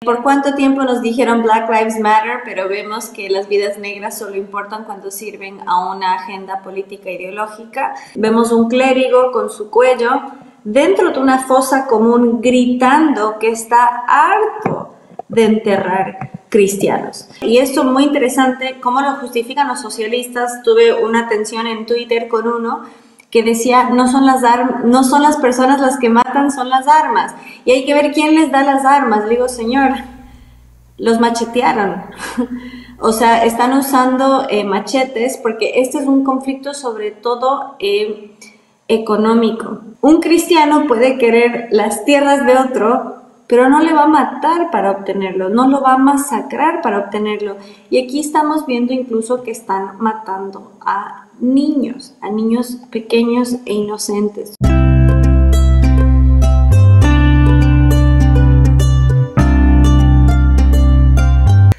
¿Por cuánto tiempo nos dijeron Black Lives Matter, pero vemos que las vidas negras solo importan cuando sirven a una agenda política ideológica? Vemos un clérigo con su cuello dentro de una fosa común gritando que está harto de enterrar cristianos. Y esto es muy interesante, cómo lo justifican los socialistas. Tuve una tensión en Twitter con uno que decía, no son las personas las que matan, son las armas. Y hay que ver quién les da las armas. Le digo, señor, los machetearon. O sea, están usando machetes porque este es un conflicto sobre todo económico. Un cristiano puede querer las tierras de otro, pero no le va a matar para obtenerlo, no lo va a masacrar para obtenerlo. Y aquí estamos viendo incluso que están matando a niños pequeños e inocentes.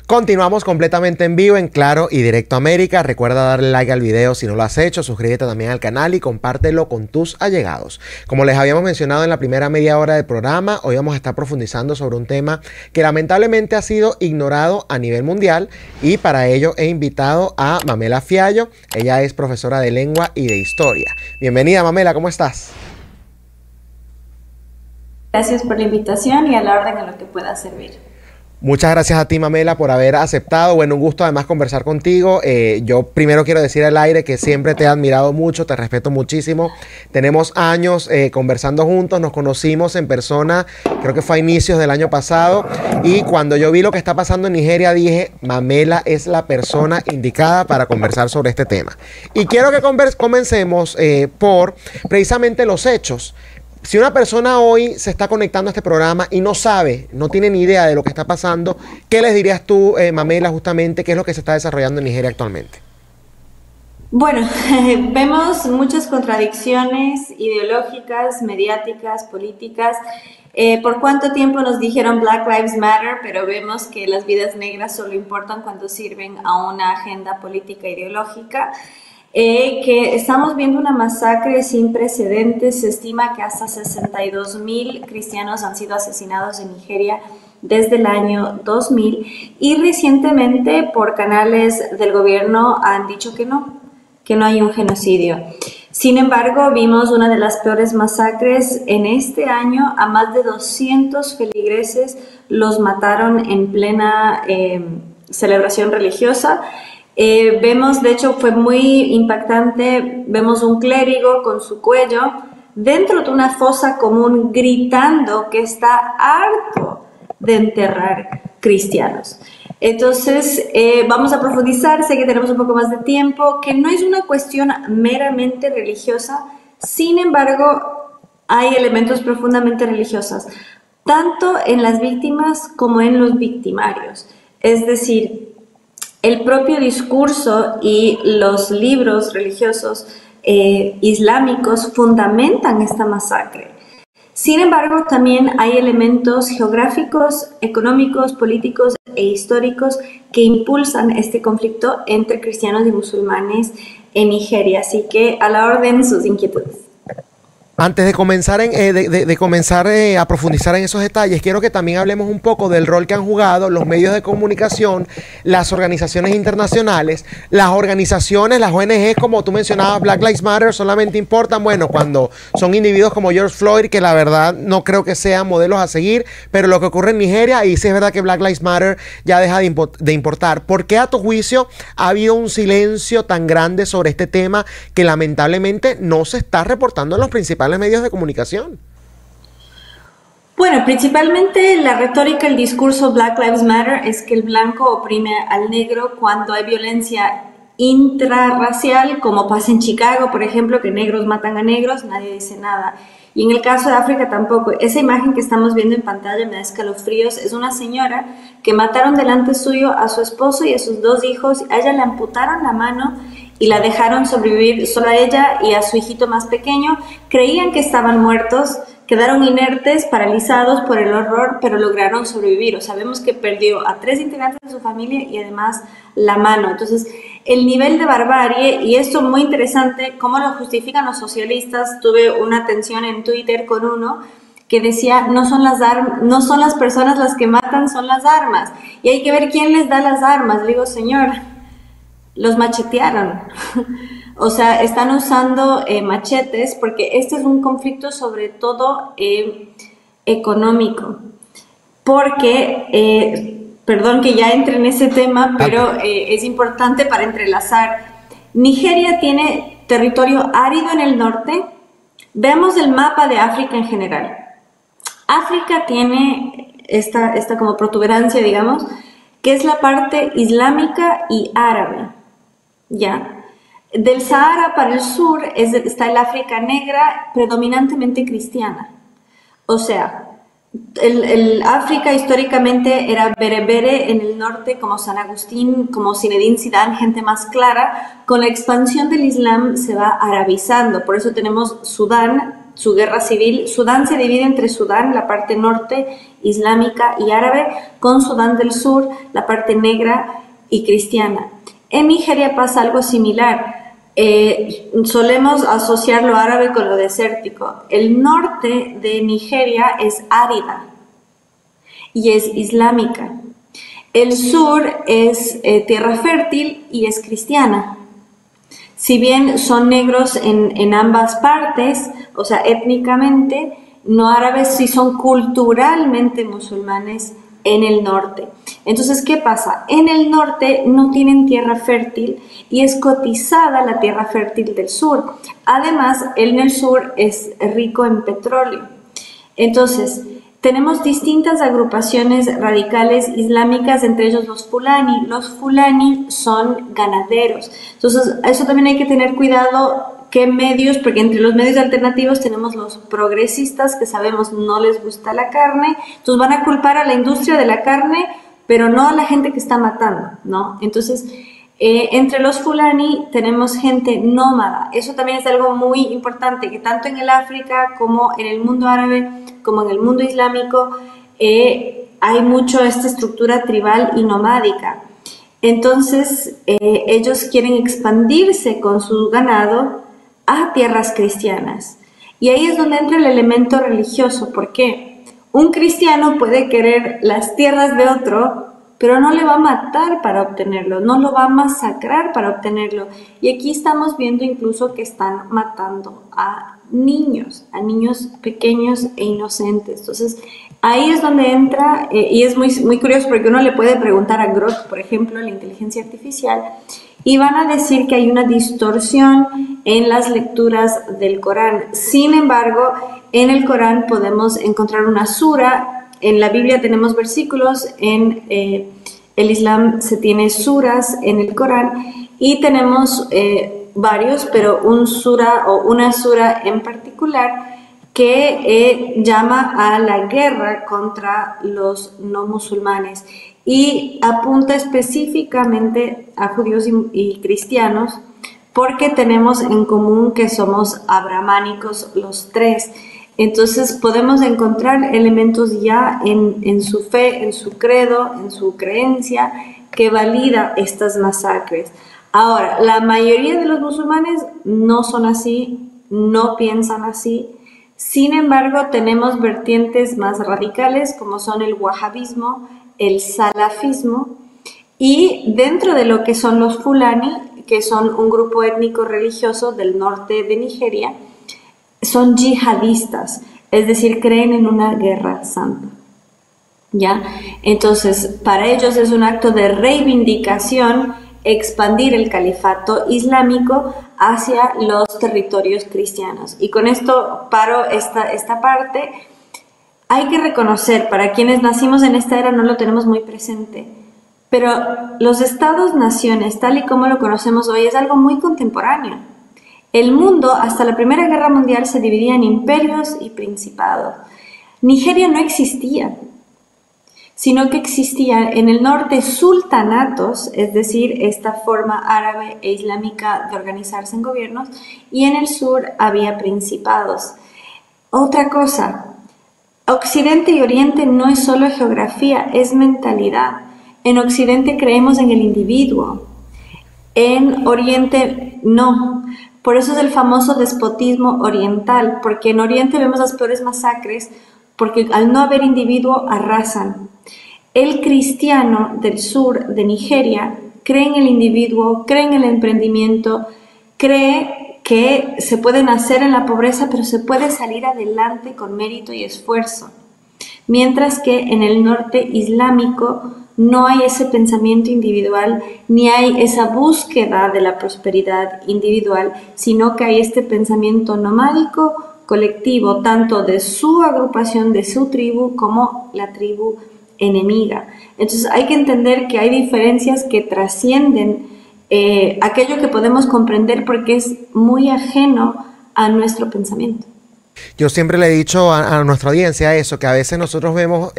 Continuamos completamente en vivo en Claro y Directo América. Recuerda darle like al video si no lo has hecho, suscríbete también al canal y compártelo con tus allegados. Como les habíamos mencionado en la primera media hora del programa, hoy vamos a estar profundizando sobre un tema que lamentablemente ha sido ignorado a nivel mundial, y para ello he invitado a Mamela Fiallo. Ella es profesora de lengua y de historia. Bienvenida, Mamela, ¿cómo estás? Gracias por la invitación y a la orden en lo que pueda servir. Muchas gracias a ti, Mamela, por haber aceptado. Bueno, un gusto además conversar contigo. Yo primero quiero decir al aire que siempre te he admirado mucho, te respeto muchísimo. Tenemos años conversando juntos, nos conocimos en persona, creo que fue a inicios del año pasado. Y cuando yo vi lo que está pasando en Nigeria, dije, Mamela es la persona indicada para conversar sobre este tema. Y quiero que comencemos por precisamente los hechos. Si una persona hoy se está conectando a este programa y no sabe, no tiene ni idea de lo que está pasando, ¿qué les dirías tú, Mamela, justamente, qué es lo que se está desarrollando en Nigeria actualmente? Bueno, vemos muchas contradicciones ideológicas, mediáticas, políticas. ¿Por cuánto tiempo nos dijeron Black Lives Matter, pero vemos que las vidas negras solo importan cuando sirven a una agenda política ideológica? Que estamos viendo una masacre sin precedentes. Se estima que hasta 62.000 cristianos han sido asesinados en Nigeria desde el año 2000, y recientemente por canales del gobierno han dicho que no hay un genocidio. Sin embargo, vimos una de las peores masacres en este año. A más de 200 feligreses los mataron en plena celebración religiosa. Vemos, de hecho fue muy impactante, vemos un clérigo con su cuello dentro de una fosa común gritando que está harto de enterrar cristianos. Entonces vamos a profundizar, sé que tenemos un poco más de tiempo, que no es una cuestión meramente religiosa. Sin embargo, hay elementos profundamente religiosos, tanto en las víctimas como en los victimarios. Es decir, el propio discurso y los libros religiosos islámicos fundamentan esta masacre. Sin embargo, también hay elementos geográficos, económicos, políticos e históricos que impulsan este conflicto entre cristianos y musulmanes en Nigeria. Así que a la orden sus inquietudes. Antes de comenzar, a profundizar en esos detalles, quiero que también hablemos un poco del rol que han jugado los medios de comunicación, las organizaciones internacionales, las ONGs, como tú mencionabas, Black Lives Matter, solamente importan, bueno, cuando son individuos como George Floyd, que la verdad no creo que sean modelos a seguir, pero lo que ocurre en Nigeria, y sí es verdad que Black Lives Matter ya deja de importar. ¿Por qué, a tu juicio, ha habido un silencio tan grande sobre este tema que lamentablemente no se está reportando en los principales medios de comunicación? Bueno, principalmente la retórica, el discurso Black Lives Matter es que el blanco oprime al negro cuando hay violencia intrarracial, como pasa en Chicago, por ejemplo, que negros matan a negros, nadie dice nada. Y en el caso de África tampoco. Esa imagen que estamos viendo en pantalla me da escalofríos. Es una señora que mataron delante suyo a su esposo y a sus 2 hijos. A ella le amputaron la mano y la dejaron sobrevivir solo a ella y a su hijito más pequeño. Creían que estaban muertos, quedaron inertes, paralizados por el horror, pero lograron sobrevivir. O sea, vemos que perdió a 3 integrantes de su familia y además la mano. Entonces, el nivel de barbarie, y esto muy interesante, cómo lo justifican los socialistas. Tuve una tensión en Twitter con uno que decía, no son las personas las que matan, son las armas. Y hay que ver quién les da las armas. Le digo, señor, los machetearon. O sea, están usando machetes porque este es un conflicto sobre todo económico. Porque, perdón que ya entre en ese tema, pero es importante para entrelazar. Nigeria tiene territorio árido en el norte. Veamos el mapa de África en general. África tiene esta como protuberancia, digamos, que es la parte islámica y árabe, ¿ya? Del Sahara para el sur está el África negra, predominantemente cristiana. O sea, el África históricamente era berebere en el norte, como San Agustín, como Zinedine Zidane, gente más clara. Con la expansión del Islam se va arabizando, por eso tenemos Sudán, su guerra civil. Sudán se divide entre Sudán, la parte norte, islámica y árabe, con Sudán del sur, la parte negra y cristiana. En Nigeria pasa algo similar. Solemos asociar lo árabe con lo desértico. El norte de Nigeria es árida y es islámica. El sur es tierra fértil y es cristiana. Si bien son negros en ambas partes, o sea, étnicamente, no árabes, sí son culturalmente musulmanes en el norte. Entonces, ¿qué pasa? En el norte no tienen tierra fértil y es cotizada la tierra fértil del sur. Además, en el sur es rico en petróleo. Entonces, tenemos distintas agrupaciones radicales islámicas, entre ellos los Fulani. Los Fulani son ganaderos. Entonces, eso también hay que tener cuidado qué medios, porque entre los medios alternativos tenemos los progresistas que sabemos no les gusta la carne, entonces van a culpar a la industria de la carne, pero no a la gente que está matando, ¿no? Entonces, entre los Fulani tenemos gente nómada. Eso también es algo muy importante, que tanto en el África como en el mundo árabe, como en el mundo islámico, hay mucho esta estructura tribal y nomádica. Entonces, ellos quieren expandirse con su ganado a tierras cristianas. Y ahí es donde entra el elemento religioso. ¿Por qué? Un cristiano puede querer las tierras de otro, pero no le va a matar para obtenerlo, no lo va a masacrar para obtenerlo. Y aquí estamos viendo incluso que están matando a niños pequeños e inocentes. Entonces, ahí es donde entra, y es muy, muy curioso porque uno le puede preguntar a Grok, por ejemplo, a la inteligencia artificial, y van a decir que hay una distorsión en las lecturas del Corán. Sin embargo, en el Corán podemos encontrar una sura, en la Biblia tenemos versículos, en el Islam se tiene suras en el Corán, y tenemos varios, pero un sura o una sura en particular que llama a la guerra contra los no musulmanes y apunta específicamente a judíos y cristianos, porque tenemos en común que somos abrahámicos los tres. Entonces podemos encontrar elementos ya en su fe, en su credo, en su creencia, que valida estas masacres. Ahora, la mayoría de los musulmanes no son así, no piensan así. Sin embargo, tenemos vertientes más radicales como son el wahabismo, el salafismo, y dentro de lo que son los Fulani, que son un grupo étnico religioso del norte de Nigeria, son yihadistas, es decir, creen en una guerra santa. ¿Ya? Entonces, para ellos es un acto de reivindicación expandir el califato islámico hacia los territorios cristianos. Y con esto paro esta parte. Hay que reconocer, para quienes nacimos en esta era no lo tenemos muy presente, pero los estados-naciones, tal y como lo conocemos hoy, es algo muy contemporáneo. El mundo, hasta la Primera Guerra Mundial, se dividía en imperios y principados. Nigeria no existía, sino que existían en el norte sultanatos, es decir, esta forma árabe e islámica de organizarse en gobiernos, y en el sur había principados. Otra cosa, Occidente y Oriente no es solo geografía, es mentalidad. En Occidente creemos en el individuo, en Oriente no. Por eso es el famoso despotismo oriental, porque en Oriente vemos las peores masacres porque al no haber individuo arrasan. El cristiano del sur de Nigeria cree en el individuo, cree en el emprendimiento, cree que se puede nacer en la pobreza, pero se puede salir adelante con mérito y esfuerzo. Mientras que en el norte islámico no hay ese pensamiento individual, ni hay esa búsqueda de la prosperidad individual, sino que hay este pensamiento nomádico, colectivo, tanto de su agrupación, de su tribu, como la tribu enemiga. Entonces hay que entender que hay diferencias que trascienden aquello que podemos comprender porque es muy ajeno a nuestro pensamiento. Yo siempre le he dicho a nuestra audiencia eso, que a veces nosotros vemos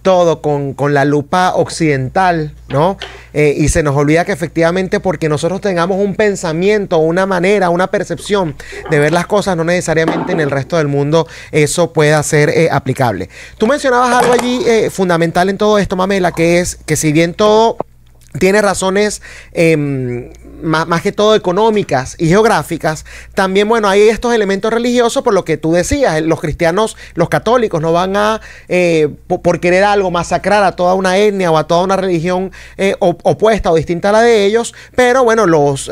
todo con la lupa occidental, ¿no? Y se nos olvida que efectivamente porque nosotros tengamos un pensamiento, una manera, una percepción de ver las cosas, no necesariamente en el resto del mundo eso pueda ser aplicable. Tú mencionabas algo allí fundamental en todo esto, Mamela, que es que si bien todo tiene razones más que todo económicas y geográficas, también, bueno, hay estos elementos religiosos por lo que tú decías, los cristianos, los católicos no van a, por querer algo, masacrar a toda una etnia o a toda una religión opuesta o distinta a la de ellos, pero bueno, los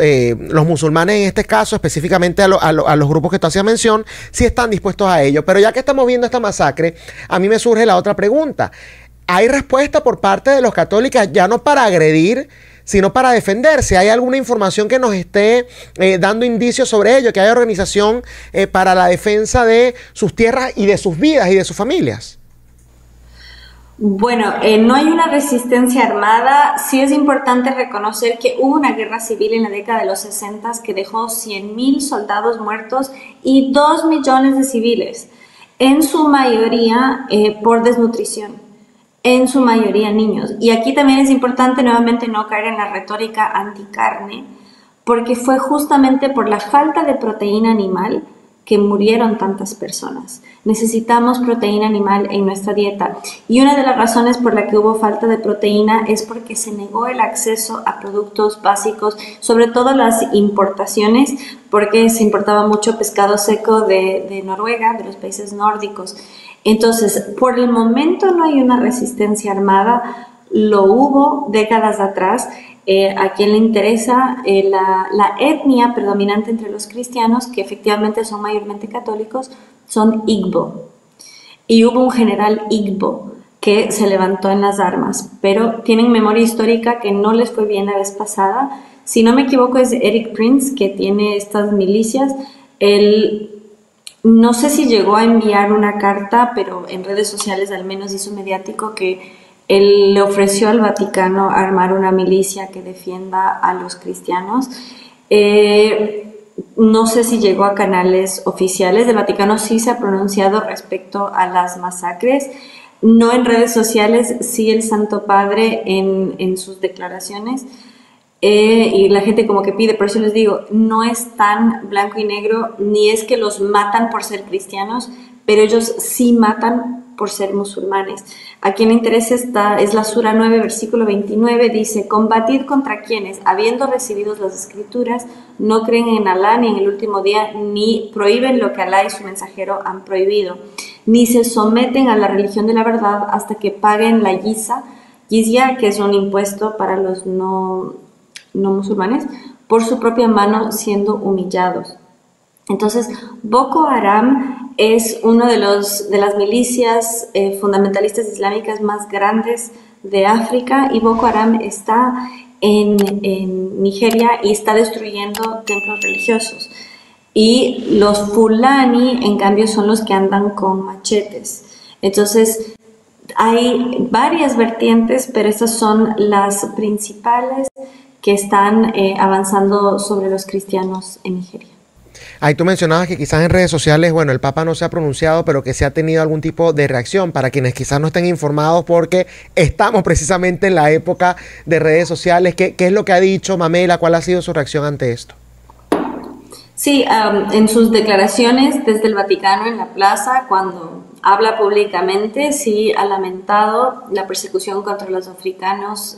musulmanes en este caso, específicamente a los grupos que tú hacías mención, sí están dispuestos a ello. Pero ya que estamos viendo esta masacre, a mí me surge la otra pregunta. ¿Hay respuesta por parte de los católicos ya no para agredir, sino para defenderse? ¿Hay alguna información que nos esté dando indicios sobre ello? ¿Que haya organización para la defensa de sus tierras y de sus vidas y de sus familias? Bueno, no hay una resistencia armada. Sí es importante reconocer que hubo una guerra civil en la década de los 60 que dejó 100.000 soldados muertos y 2 millones de civiles, en su mayoría por desnutrición. En su mayoría niños. Y aquí también es importante nuevamente no caer en la retórica anticarne, porque fue justamente por la falta de proteína animal que murieron tantas personas. Necesitamos proteína animal en nuestra dieta. Y una de las razones por la que hubo falta de proteína es porque se negó el acceso a productos básicos, sobre todo las importaciones, porque se importaba mucho pescado seco de Noruega, de los países nórdicos. Entonces, por el momento no hay una resistencia armada, lo hubo décadas atrás. A quien le interesa la etnia predominante entre los cristianos, que efectivamente son mayormente católicos, son Igbo. Y hubo un general Igbo que se levantó en las armas, pero tienen memoria histórica que no les fue bien la vez pasada. Si no me equivoco es Eric Prince, que tiene estas milicias. Él no sé si llegó a enviar una carta, pero en redes sociales al menos hizo mediático que él le ofreció al Vaticano armar una milicia que defienda a los cristianos. No sé si llegó a canales oficiales. El Vaticano sí se ha pronunciado respecto a las masacres, no en redes sociales, sí el Santo Padre en sus declaraciones. Y la gente como que pide, por eso les digo, no es tan blanco y negro, ni es que los matan por ser cristianos, pero ellos sí matan por ser musulmanes. A quien le interesa es la Sura 9, versículo 29, dice: combatid contra quienes, habiendo recibido las escrituras, no creen en Alá ni en el último día, ni prohíben lo que Alá y su mensajero han prohibido, ni se someten a la religión de la verdad hasta que paguen la jizya, que es un impuesto para los no musulmanes, por su propia mano, siendo humillados. Entonces, Boko Haram es uno de las milicias fundamentalistas islámicas más grandes de África, y Boko Haram está en Nigeria y está destruyendo templos religiosos. Y los Fulani, en cambio, son los que andan con machetes. Entonces, hay varias vertientes, pero estas son las principales que están avanzando sobre los cristianos en Nigeria. Ahí tú mencionabas que quizás en redes sociales, bueno, el Papa no se ha pronunciado, pero que se ha tenido algún tipo de reacción para quienes quizás no estén informados, porque estamos precisamente en la época de redes sociales. ¿Qué es lo que ha dicho Mamela? ¿Cuál ha sido su reacción ante esto? Sí, en sus declaraciones desde el Vaticano en la plaza, cuando habla públicamente, sí ha lamentado la persecución contra los africanos,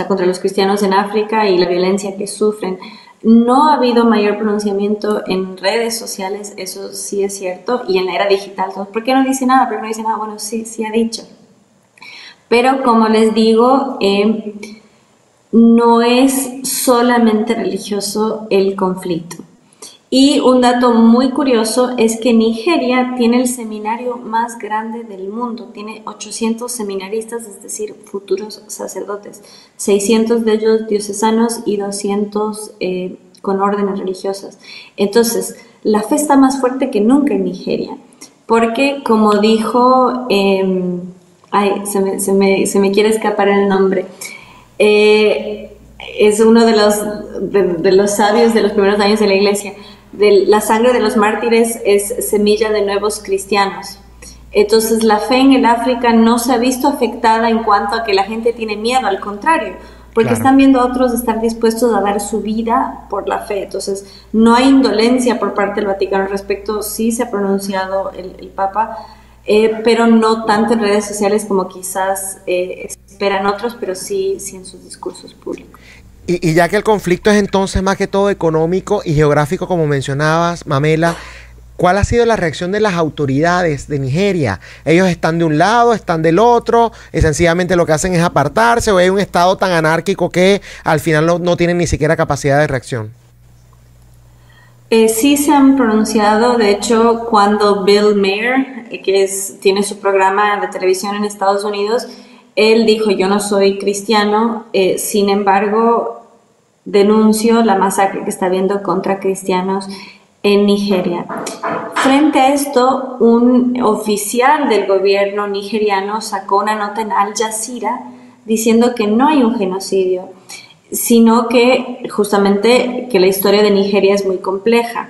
contra los cristianos en África y la violencia que sufren. No ha habido mayor pronunciamiento en redes sociales, eso sí es cierto, y en la era digital. Entonces, ¿por qué no dice nada? ¿Por qué no dice nada? Bueno, sí, sí ha dicho. Pero como les digo, no es solamente religioso el conflicto. Y un dato muy curioso es que Nigeria tiene el seminario más grande del mundo, tiene 800 seminaristas, es decir, futuros sacerdotes, 600 de ellos diocesanos y 200 con órdenes religiosas. Entonces, la fe está más fuerte que nunca en Nigeria, porque como dijo, se me quiere escapar el nombre, es uno de los sabios de los primeros años de la iglesia. La sangre de los mártires es semilla de nuevos cristianos. Entonces la fe en el África no se ha visto afectada en cuanto a que la gente tiene miedo, al contrario, porque están viendo a otros estar dispuestos a dar su vida por la fe. Entonces no hay indolencia por parte del Vaticano al respecto. Sí se ha pronunciado el Papa, pero no tanto en redes sociales como quizás esperan otros, pero sí en sus discursos públicos. Y ya que el conflicto es entonces más que todo económico y geográfico, como mencionabas, Mamela, ¿cuál ha sido la reacción de las autoridades de Nigeria? ¿Ellos están de un lado, están del otro, y sencillamente lo que hacen es apartarse, o hay un estado tan anárquico que al final no tienen ni siquiera capacidad de reacción? Sí se han pronunciado. De hecho, cuando Bill Maher, tiene su programa de televisión en Estados Unidos, él dijo: yo no soy cristiano, sin embargo denuncio la masacre que está habiendo contra cristianos en Nigeria. Frente a esto, un oficial del gobierno nigeriano sacó una nota en Al Jazeera diciendo que no hay un genocidio, sino que justamente que la historia de Nigeria es muy compleja.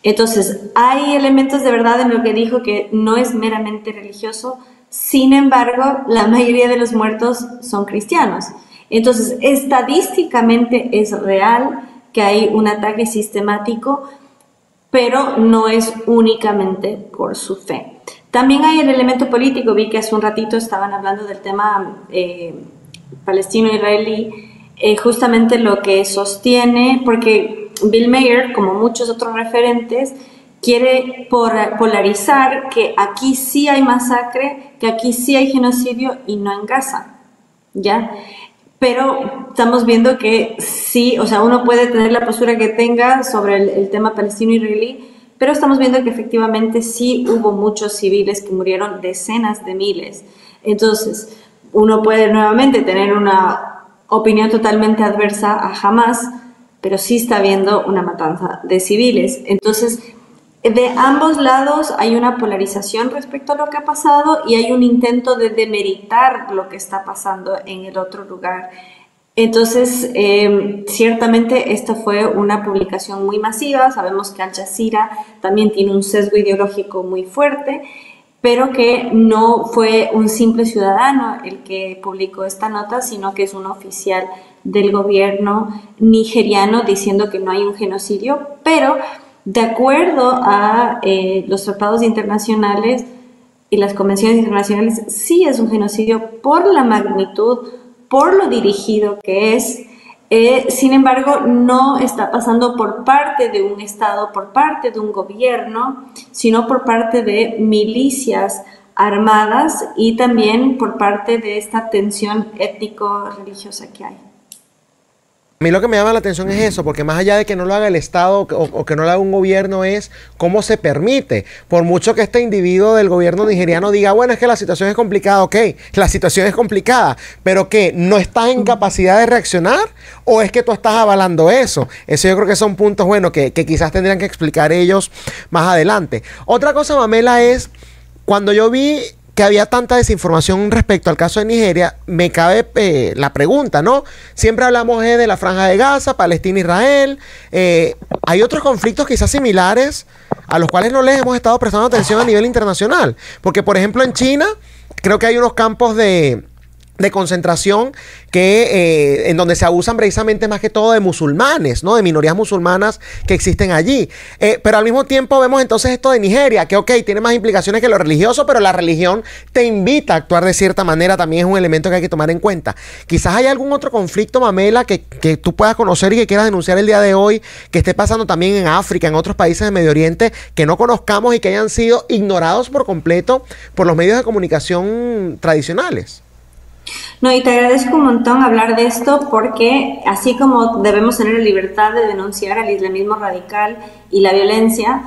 Entonces, hay elementos de verdad en lo que dijo, que no es meramente religioso. Sin embargo, la mayoría de los muertos son cristianos. Entonces, estadísticamente es real que hay un ataque sistemático, pero no es únicamente por su fe. También hay el elemento político. Vi que hace un ratito estaban hablando del tema palestino-israelí, justamente lo que sostiene, porque Bill Maher, como muchos otros referentes, quiere polarizar que aquí sí hay masacre, que aquí sí hay genocidio y no en Gaza, ¿ya? Pero estamos viendo que sí, o sea, uno puede tener la postura que tenga sobre el tema palestino-israelí, pero estamos viendo que efectivamente sí hubo muchos civiles que murieron, decenas de miles. Entonces, uno puede nuevamente tener una opinión totalmente adversa a Hamas, pero sí está habiendo una matanza de civiles. Entonces, de ambos lados hay una polarización respecto a lo que ha pasado y hay un intento de demeritar lo que está pasando en el otro lugar. Entonces, ciertamente esta fue una publicación muy masiva. Sabemos que Al Jazeera también tiene un sesgo ideológico muy fuerte, pero que no fue un simple ciudadano el que publicó esta nota, sino que es un oficial del gobierno nigeriano diciendo que no hay un genocidio, pero de acuerdo a los tratados internacionales y las convenciones internacionales, sí es un genocidio por la magnitud, por lo dirigido que es. Sin embargo, no está pasando por parte de un Estado, por parte de un gobierno, sino por parte de milicias armadas y también por parte de esta tensión étnico-religiosa que hay. A mí lo que me llama la atención es eso, porque más allá de que no lo haga el Estado o que no lo haga un gobierno, es cómo se permite. Por mucho que este individuo del gobierno nigeriano diga, bueno, es que la situación es complicada, ok, la situación es complicada, pero ¿qué? ¿No estás en capacidad de reaccionar? ¿O es que tú estás avalando eso? Eso yo creo que son puntos, bueno, que quizás tendrían que explicar ellos más adelante. Otra cosa, Mamela, es cuando yo vi que había tanta desinformación respecto al caso de Nigeria, me cabe la pregunta, ¿no? Siempre hablamos de la Franja de Gaza, Palestina, Israel. Hay otros conflictos quizás similares a los cuales no les hemos estado prestando atención a nivel internacional. Porque, por ejemplo, en China, creo que hay unos campos de de concentración en donde se abusan precisamente más que todo de musulmanes, ¿no? De minorías musulmanas que existen allí. Pero al mismo tiempo vemos entonces esto de Nigeria, que ok, tiene más implicaciones que lo religioso, pero la religión te invita a actuar de cierta manera, también es un elemento que hay que tomar en cuenta. Quizás hay algún otro conflicto, Mamela, que tú puedas conocer y que quieras denunciar el día de hoy, que esté pasando también en África, en otros países de Medio Oriente, que no conozcamos y que hayan sido ignorados por completo por los medios de comunicación tradicionales. No, y te agradezco un montón hablar de esto porque así como debemos tener la libertad de denunciar al islamismo radical y la violencia,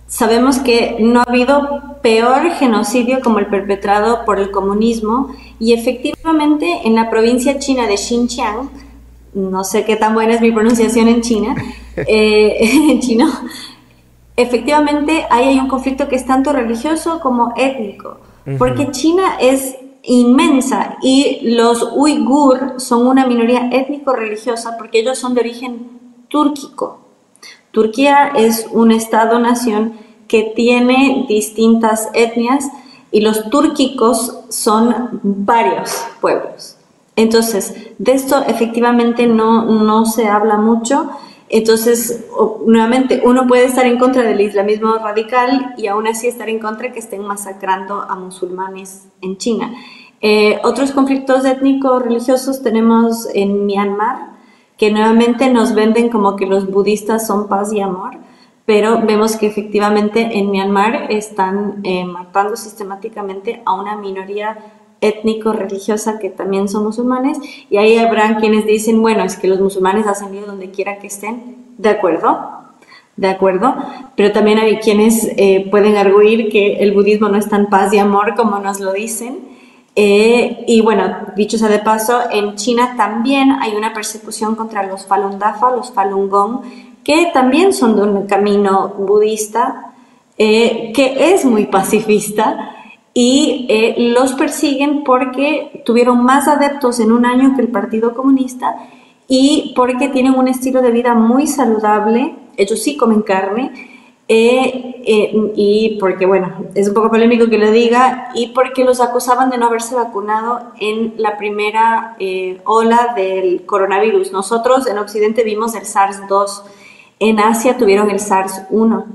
sabemos que no ha habido peor genocidio como el perpetrado por el comunismo y efectivamente en la provincia china de Xinjiang, no sé qué tan buena es mi pronunciación en China, en chino, efectivamente ahí hay un conflicto que es tanto religioso como étnico, porque China es inmensa y los uigur son una minoría étnico-religiosa porque ellos son de origen túrquico. Turquía es un estado-nación que tiene distintas etnias y los túrquicos son varios pueblos. Entonces, de esto efectivamente no se habla mucho. Entonces, nuevamente, uno puede estar en contra del islamismo radical y aún así estar en contra de que estén masacrando a musulmanes en China. Otros conflictos étnicos religiosos tenemos en Myanmar, que nuevamente nos venden como que los budistas son paz y amor, pero vemos que efectivamente en Myanmar están matando sistemáticamente a una minoría étnico-religiosa que también son musulmanes, y ahí habrán quienes dicen, bueno, es que los musulmanes hacen bien donde quiera que estén, de acuerdo, pero también hay quienes pueden arguir que el budismo no es tan paz y amor como nos lo dicen. Y bueno, dicho sea de paso, en China también hay una persecución contra los Falun Dafa, los Falun Gong, que también son de un camino budista, que es muy pacifista, y los persiguen porque tuvieron más adeptos en un año que el Partido Comunista y porque tienen un estilo de vida muy saludable. Ellos sí comen carne, y porque, bueno, es un poco polémico que lo diga, y porque los acusaban de no haberse vacunado en la primera ola del coronavirus. Nosotros en Occidente vimos el SARS-2, en Asia tuvieron el SARS-1.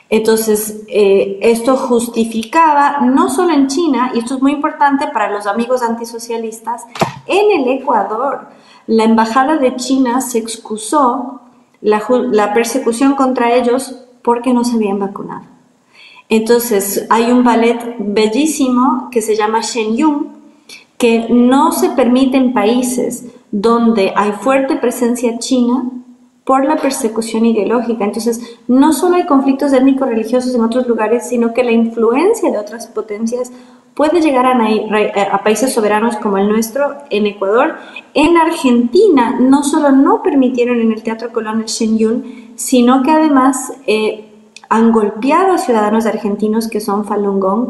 Entonces, esto justificaba, no solo en China, y esto es muy importante para los amigos antisocialistas, en el Ecuador, la embajada de China se excusó la persecución contra ellos porque no se habían vacunado. Entonces, hay un ballet bellísimo que se llama Shenyun, que no se permite en países donde hay fuerte presencia china por la persecución ideológica. Entonces, no solo hay conflictos étnico-religiosos en otros lugares, sino que la influencia de otras potencias puede llegar a países soberanos como el nuestro, en Ecuador. En Argentina, no solo no permitieron en el Teatro Colón el Shenyun, sino que además han golpeado a ciudadanos argentinos que son Falun Gong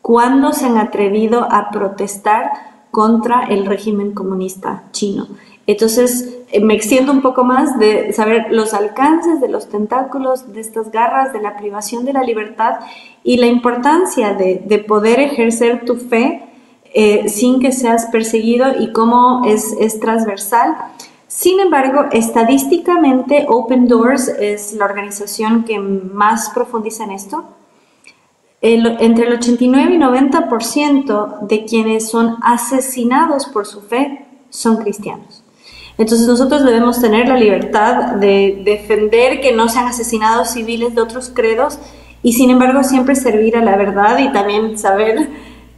cuando se han atrevido a protestar contra el régimen comunista chino. Entonces, me extiendo un poco más de saber los alcances de los tentáculos, de estas garras, de la privación de la libertad y la importancia de poder ejercer tu fe sin que seas perseguido y cómo es transversal. Sin embargo, estadísticamente, Open Doors es la organización que más profundiza en esto. Entre el 89 y 90% de quienes son asesinados por su fe son cristianos. Entonces nosotros debemos tener la libertad de defender que no sean asesinados civiles de otros credos y sin embargo siempre servir a la verdad y también saber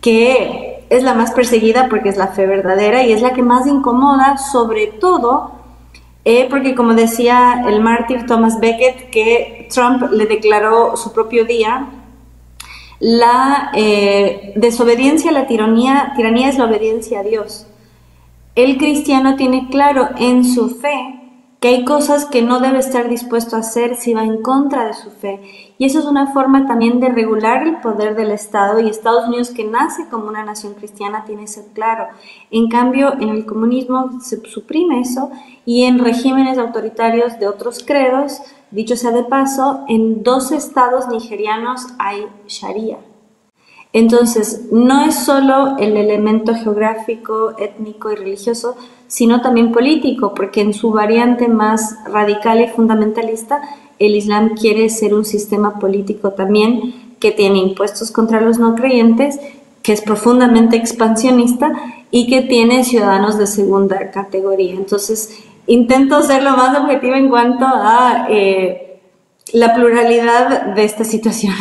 que es la más perseguida porque es la fe verdadera y es la que más incomoda, sobre todo porque como decía el mártir Thomas Becket, que Trump le declaró su propio día, la desobediencia a la tiranía es la obediencia a Dios. El cristiano tiene claro en su fe que hay cosas que no debe estar dispuesto a hacer si va en contra de su fe. Y eso es una forma también de regular el poder del Estado, y Estados Unidos, que nace como una nación cristiana, tiene eso claro. En cambio, en el comunismo se suprime eso, y en regímenes autoritarios de otros credos, dicho sea de paso, en 2 estados nigerianos hay Sharia. Entonces, no es solo el elemento geográfico, étnico y religioso, sino también político, porque en su variante más radical y fundamentalista, el Islam quiere ser un sistema político también que tiene impuestos contra los no creyentes, que es profundamente expansionista y que tiene ciudadanos de segunda categoría. Entonces, intento ser lo más objetiva en cuanto a la pluralidad de esta situación.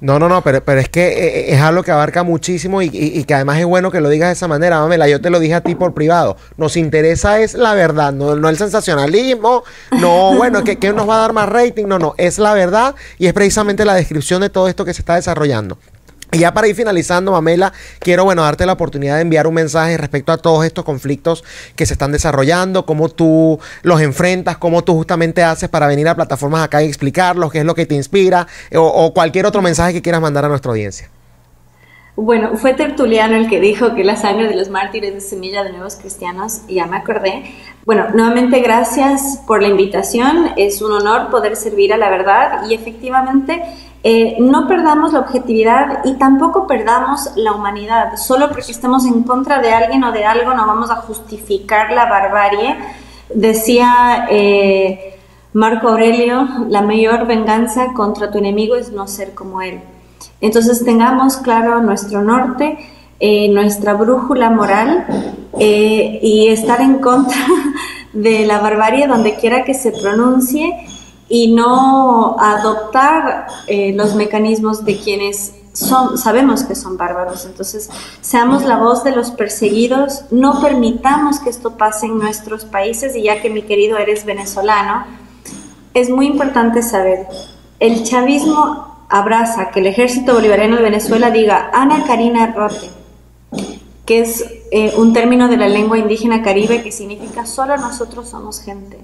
No, pero es que es algo que abarca muchísimo y que además es bueno que lo digas de esa manera, Mamela. Yo te lo dije a ti por privado. Nos interesa es la verdad, no el sensacionalismo, no, bueno, que nos va a dar más rating, no, es la verdad y es precisamente la descripción de todo esto que se está desarrollando. Y ya para ir finalizando, Mamela, quiero, bueno, darte la oportunidad de enviar un mensaje respecto a todos estos conflictos que se están desarrollando, cómo tú los enfrentas, cómo tú justamente haces para venir a plataformas acá y explicarlos, qué es lo que te inspira, o cualquier otro mensaje que quieras mandar a nuestra audiencia. Bueno, fue Tertuliano el que dijo que la sangre de los mártires es semilla de nuevos cristianos, y ya me acordé. Bueno, nuevamente gracias por la invitación, es un honor poder servir a la verdad y efectivamente no perdamos la objetividad y tampoco perdamos la humanidad. Solo porque estemos en contra de alguien o de algo no vamos a justificar la barbarie. Decía Marco Aurelio, la mayor venganza contra tu enemigo es no ser como él. Entonces tengamos claro nuestro norte, nuestra brújula moral y estar en contra de la barbarie donde quiera que se pronuncie y no adoptar los mecanismos de quienes sabemos que son bárbaros. Entonces, seamos la voz de los perseguidos, no permitamos que esto pase en nuestros países. Y ya que, mi querido, eres venezolano, es muy importante saber, el chavismo abraza que el Ejército Bolivariano de Venezuela diga Ana Karina Rote, que es un término de la lengua indígena caribe que significa solo nosotros somos gente.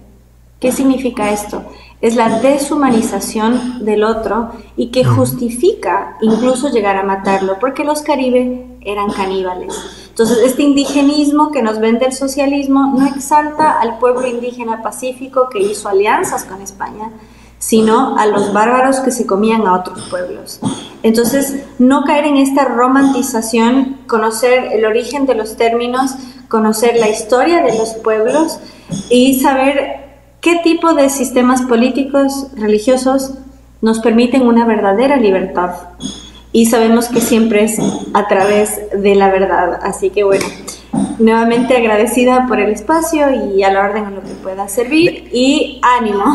¿Qué significa esto? Es la deshumanización del otro y que justifica incluso llegar a matarlo, porque los caribe eran caníbales. Entonces, este indigenismo que nos vende el socialismo no exalta al pueblo indígena pacífico que hizo alianzas con España, sino a los bárbaros que se comían a otros pueblos. Entonces, no caer en esta romantización, conocer el origen de los términos, conocer la historia de los pueblos y saber qué tipo de sistemas políticos, religiosos, nos permiten una verdadera libertad. Y sabemos que siempre es a través de la verdad. Así que bueno, nuevamente agradecida por el espacio y a la orden en lo que pueda servir. Y ánimo.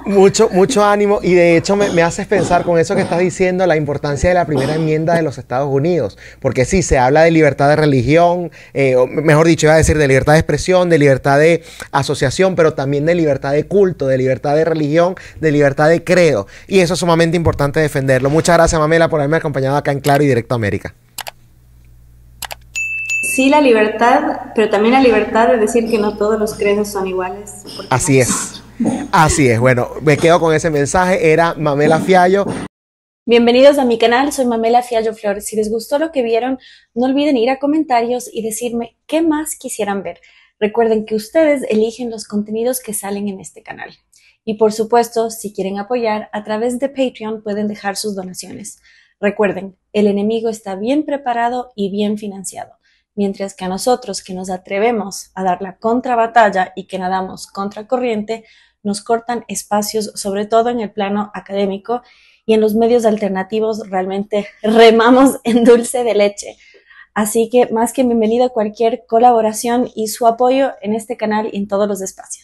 Mucho ánimo. Y de hecho me haces pensar con eso que estás diciendo la importancia de la primera enmienda de los Estados Unidos. Porque sí, se habla de libertad de religión, o mejor dicho, iba a decir de libertad de expresión, de libertad de asociación, pero también de libertad de culto, de libertad de religión, de libertad de credo. Y eso es sumamente importante defenderlo. Muchas gracias, Mamela, por haberme acompañado acá en Claro y Directo a América. Sí, la libertad, pero también la libertad de decir que no todos los credos son iguales. Así es. Así es. Bueno, me quedo con ese mensaje. Era Mamela Fiallo. Bienvenidos a mi canal, soy Mamela Fiallo Flores. Si les gustó lo que vieron, no olviden ir a comentarios y decirme qué más quisieran ver. Recuerden que ustedes eligen los contenidos que salen en este canal. Y por supuesto, si quieren apoyar, a través de Patreon pueden dejar sus donaciones. Recuerden, el enemigo está bien preparado y bien financiado. Mientras que a nosotros que nos atrevemos a dar la contrabatalla y que nadamos contracorriente, nos cortan espacios, sobre todo en el plano académico, y en los medios alternativos realmente remamos en dulce de leche. Así que más que bienvenido a cualquier colaboración y su apoyo en este canal y en todos los espacios.